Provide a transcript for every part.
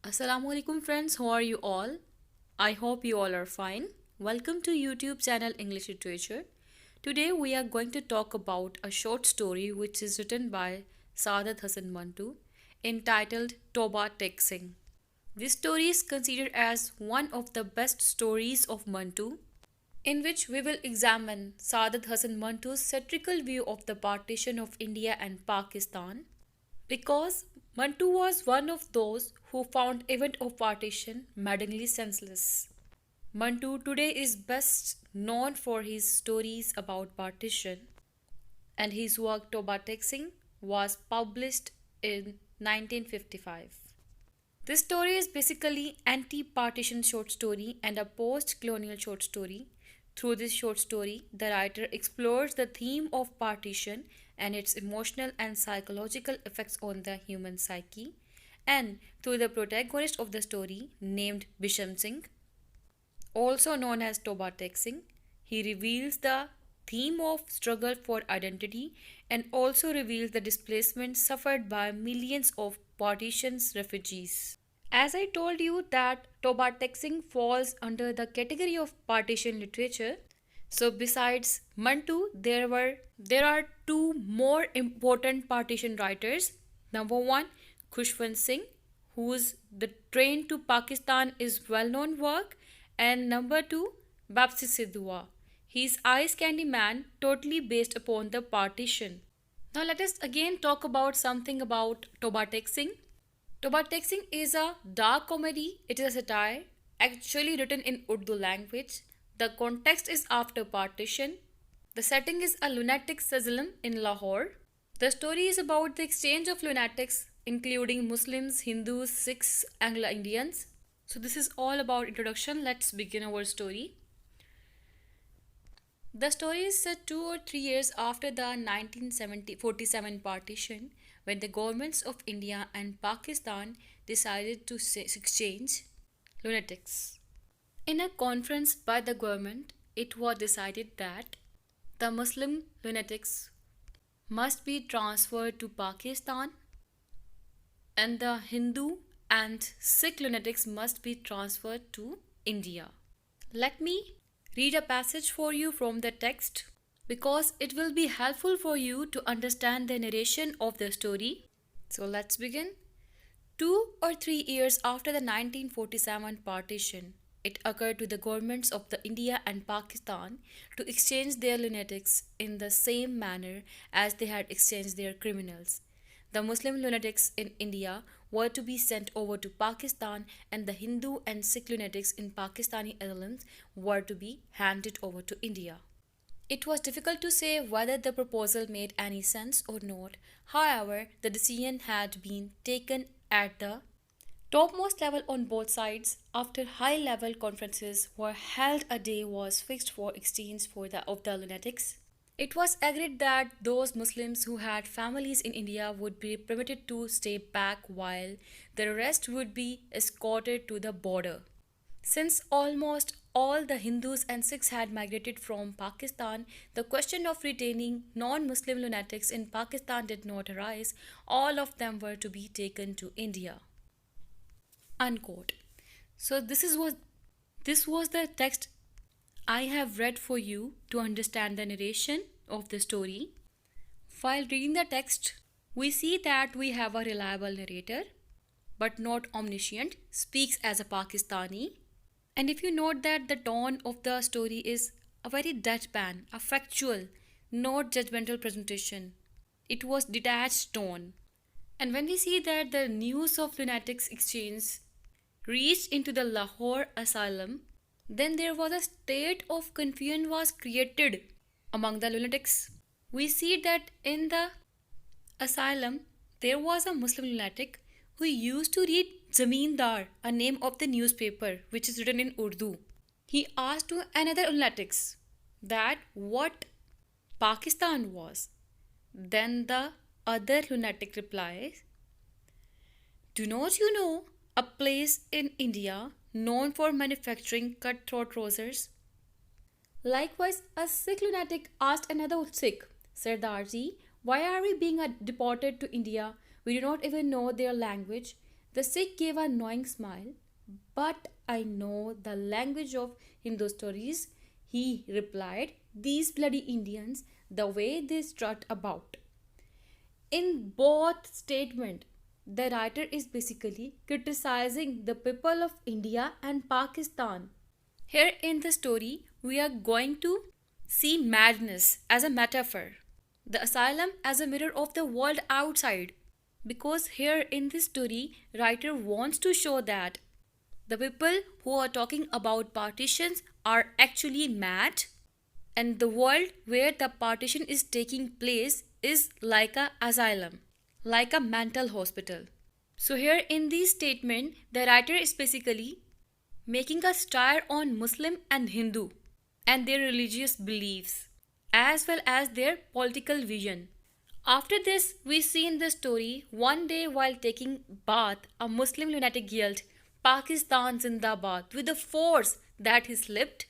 Assalamu alaikum friends, how are you all? I hope you all are fine. Welcome to YouTube channel English Literature. Today we are going to talk about a short story which is written by Saadat Hasan Manto entitled Toba Tek Singh. This story is considered as one of the best stories of Manto, in which we will examine Saadat Hasan Manto's satirical view of the partition of India and Pakistan, because Mantu was one of those who found event of partition maddeningly senseless. Mantu today is best known for his stories about partition, and his work Toba Tek Singh was published in 1955. This story is basically anti-partition short story and a post-colonial short story. Through this short story, the writer explores the theme of partition and its emotional and psychological effects on the human psyche. And through the protagonist of the story, named Bisham Singh, also known as Toba Tek Singh, he reveals the theme of struggle for identity and also reveals the displacement suffered by millions of partition's refugees. As I told you that Toba Tek Singh falls under the category of partition literature. So besides Mantu, there are two more important partition writers. Number one, Khushwant Singh, whose The Train to Pakistan is well-known work, and number two, Bapsi Sidhua. His Ice Candy Man, totally based upon the partition. Now let us again talk about something about Toba Tek Singh. Toba Tek Singh is a dark comedy. It is a satire, actually written in Urdu language. The context is after partition. The setting is a lunatic asylum in Lahore. The story is about the exchange of lunatics, including Muslims, Hindus, Sikhs, Anglo-Indians. So this is all about introduction. Let's begin our story. The story is set 2 or 3 years after the 1947 partition, when the governments of India and Pakistan decided to exchange lunatics. In a conference by the government, it was decided that the Muslim lunatics must be transferred to Pakistan and the Hindu and Sikh lunatics must be transferred to India. Let me read a passage for you from the text because it will be helpful for you to understand the narration of the story. So let's begin. 2 or 3 years after the 1947 partition, it occurred to the governments of the India and Pakistan to exchange their lunatics in the same manner as they had exchanged their criminals. The Muslim lunatics in India were to be sent over to Pakistan and the Hindu and Sikh lunatics in Pakistani asylums were to be handed over to India. It was difficult to say whether the proposal made any sense or not. However, the decision had been taken at the topmost level on both sides. After high-level conferences were held, a day was fixed for exchange of the lunatics. It was agreed that those Muslims who had families in India would be permitted to stay back while the rest would be escorted to the border. Since almost all the Hindus and Sikhs had migrated from Pakistan, the question of retaining non-Muslim lunatics in Pakistan did not arise. All of them were to be taken to India. Unquote. So this was the text I have read for you to understand the narration of the story. While reading the text, we see that we have a reliable narrator, but not omniscient, speaks as a Pakistani. And if you note that the tone of the story is a very deadpan, a factual, not judgmental presentation. It was detached tone. And when we see that the news of lunatics exchange reached into the Lahore asylum, then there was a state of confusion was created among the lunatics. We see that in the asylum there was a Muslim lunatic who used to read Zamindar, a name of the newspaper which is written in Urdu. He asked to another lunatics that what Pakistan was. Then the other lunatic replies, "Do not you know a place in India known for manufacturing cutthroat trousers?" Likewise, a Sikh lunatic asked another Sikh, "Sardarji, why are we being deported to India? We do not even know their language." The Sikh gave a knowing smile. But I know the language of Hindu stories, he replied. These bloody Indians, the way they strut about. In both statement, the writer is basically criticizing the people of India and Pakistan. Here in the story, we are going to see madness as a metaphor, the asylum as a mirror of the world outside. Because here in this story, writer wants to show that the people who are talking about partitions are actually mad, and the world where the partition is taking place is like a asylum, like a mental hospital. So here in this statement, the writer is basically making a stir on Muslim and Hindu and their religious beliefs, as well as their political vision. After this, we see in the story one day while taking bath, a Muslim lunatic yelled, Pakistan Zindabad, with the force that he slipped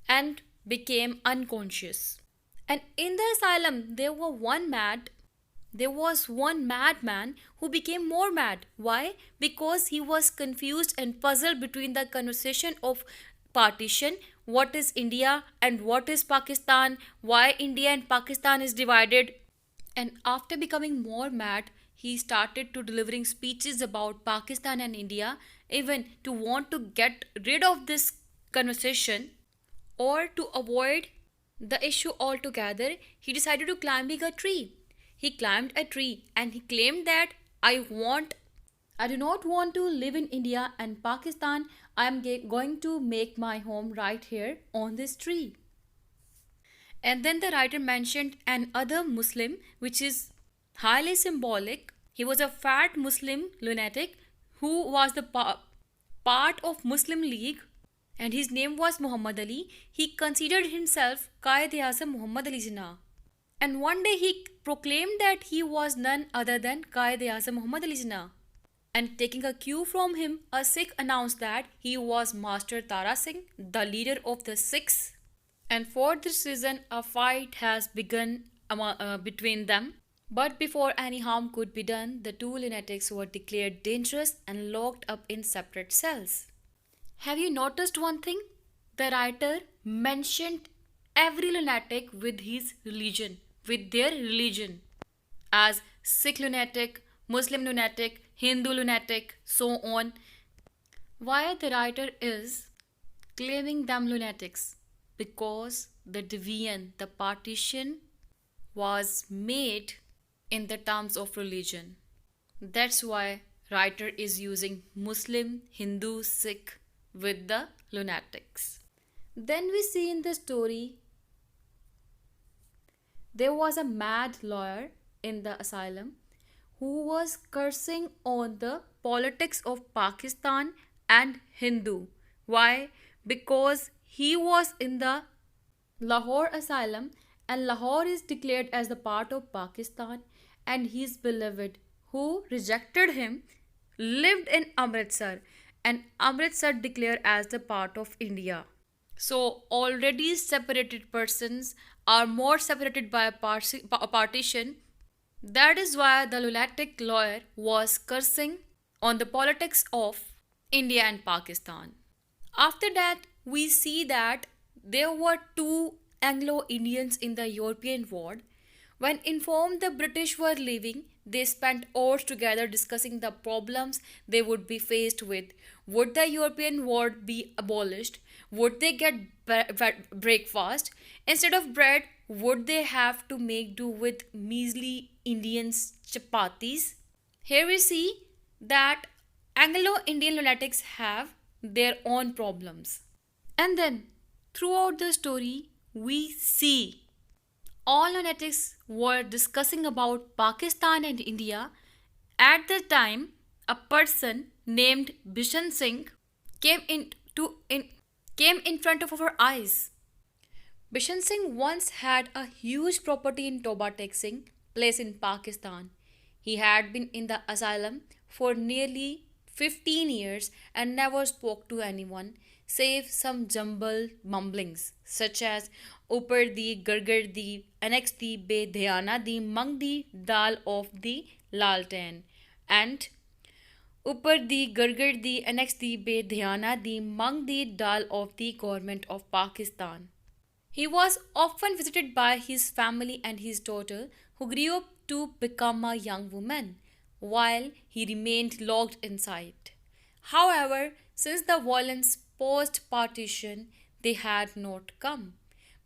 and became unconscious. And in the asylum, there was one madman who became more mad. Why? Because he was confused and puzzled between the conversation of partition, what is India and what is Pakistan, why India and Pakistan is divided. And after becoming more mad, he started to delivering speeches about Pakistan and India, even to want to get rid of this conversation or to avoid the issue altogether. He decided to climbing a tree. He climbed a tree and he claimed that I do not want to live in India and Pakistan. I am going to make my home right here on this tree. And then the writer mentioned an other Muslim, which is highly symbolic. He was a fat Muslim lunatic who was the part of Muslim League, and his name was Muhammad Ali. He considered himself Qaid-e-Azam Muhammad Ali Jinnah. And one day he proclaimed that he was none other than Qaid-e-Azam Muhammad Ali Jinnah. And taking a cue from him, a Sikh announced that he was Master Tara Singh, the leader of the Sikhs. And for this reason, a fight has begun between them. But before any harm could be done, the two lunatics were declared dangerous and locked up in separate cells. Have you noticed one thing? The writer mentioned every lunatic with his religion, with their religion, as Sikh lunatic, Muslim lunatic, Hindu lunatic, so on. Why the writer is claiming them lunatics? Because the division, the partition was made in the terms of religion. That's why writer is using Muslim, Hindu, Sikh with the lunatics. Then we see in the story there was a mad lawyer in the asylum who was cursing on the politics of Pakistan and Hindu. Why? Because he was in the Lahore asylum and Lahore is declared as the part of Pakistan, and his beloved who rejected him lived in Amritsar, and Amritsar declared as the part of India. So already separated persons are more separated by a partition. That is why the lunatic lawyer was cursing on the politics of India and Pakistan. After that, we see that there were two Anglo-Indians in the European ward. When informed the British were leaving, they spent hours together discussing the problems they would be faced with. Would the European ward be abolished? Would they get breakfast? Instead of bread, would they have to make do with measly Indians chapatis? Here we see that Anglo-Indian lunatics have their own problems. And then throughout the story, we see all lunatics were discussing about Pakistan and India. At the time, a person named Bishan Singh came in front of our eyes. Bishan Singh once had a huge property in Toba Tek Singh, place in Pakistan. He had been in the asylum for nearly 15 years and never spoke to anyone save some jumble mumblings such as Upar di, Gargar di, Annex di, Be Dhyana di, Mang di, Dal of the Laltan, and ऊपर दी गड़गड़ दी annex दी बेध्याना दी मंग दी dal of the government of Pakistan. He was often visited by his family and his daughter, who grew up to become a young woman, while he remained locked inside. However, since the violence post partition, they had not come.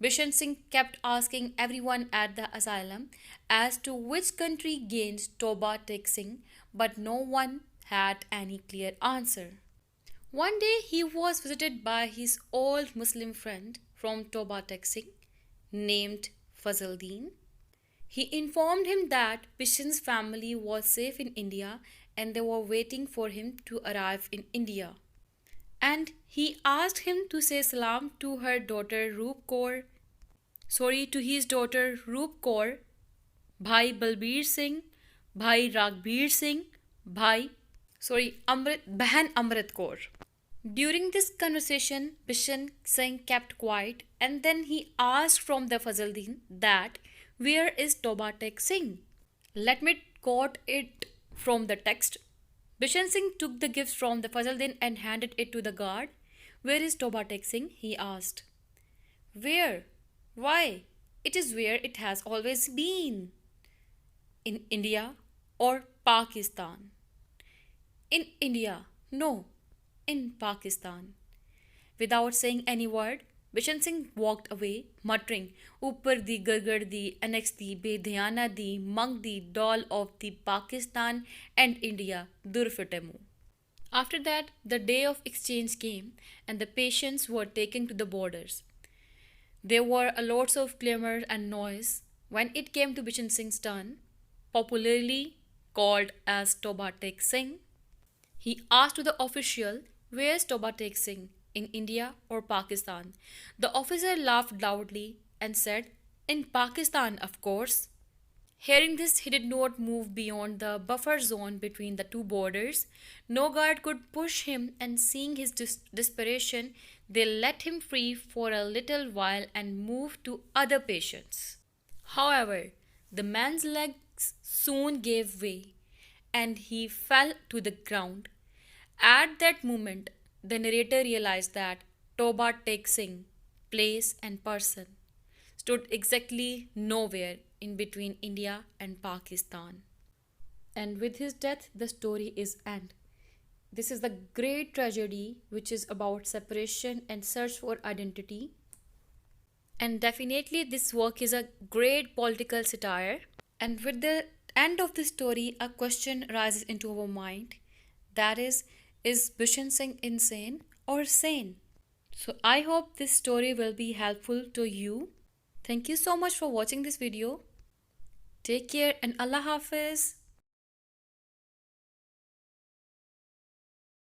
Bishan Singh kept asking everyone at the asylum as to which country gained Toba Tek Singh, but no one had any clear answer. One day he was visited by his old Muslim friend from Toba Tek Singh named Fazaldeen. He informed him that Bishan's family was safe in India and they were waiting for him to arrive in India. And he asked him to say salam to her daughter Roop Kaur, to his daughter Roop Kaur, Bhai Balbir Singh, Bhai Ragbir Singh, Bahan Amrit Kaur. During this conversation, Bishan Singh kept quiet and then he asked from the Fazaldeen that where is Toba Tek Singh? Let me quote it from the text. Bishan Singh took the gifts from the Fazaldeen and handed it to the guard. Where is Toba Tek Singh? He asked. Where? Why? It is where it has always been. In India or Pakistan? In India. No, in Pakistan. Without saying any word, Bishan Singh walked away, muttering, Upar di gargar di, annex di, bedhyana di, mang di, doll of the Pakistan and India, durfitemu. After that, the day of exchange came and the patients were taken to the borders. There were a lots of clamor and noise when it came to Bishan Singh's turn, popularly called as Toba Tek Singh. He asked to the official, where's Toba Tek Singh? In India or Pakistan? The officer laughed loudly and said, in Pakistan, of course. Hearing this, he did not move beyond the buffer zone between the two borders. No guard could push him, and seeing his desperation, they let him free for a little while and moved to other patients. However, the man's legs soon gave way and he fell to the ground. At that moment, the narrator realized that Toba Tek Singh, place and person, stood exactly nowhere in between India and Pakistan. And with his death, the story is end. This is the great tragedy which is about separation and search for identity. And definitely, this work is a great political satire. And with the end of the story, a question rises into our mind, that is Bishan Singh insane or sane? So I hope this story will be helpful to you. Thank you so much for watching this video. Take care and Allah Hafiz.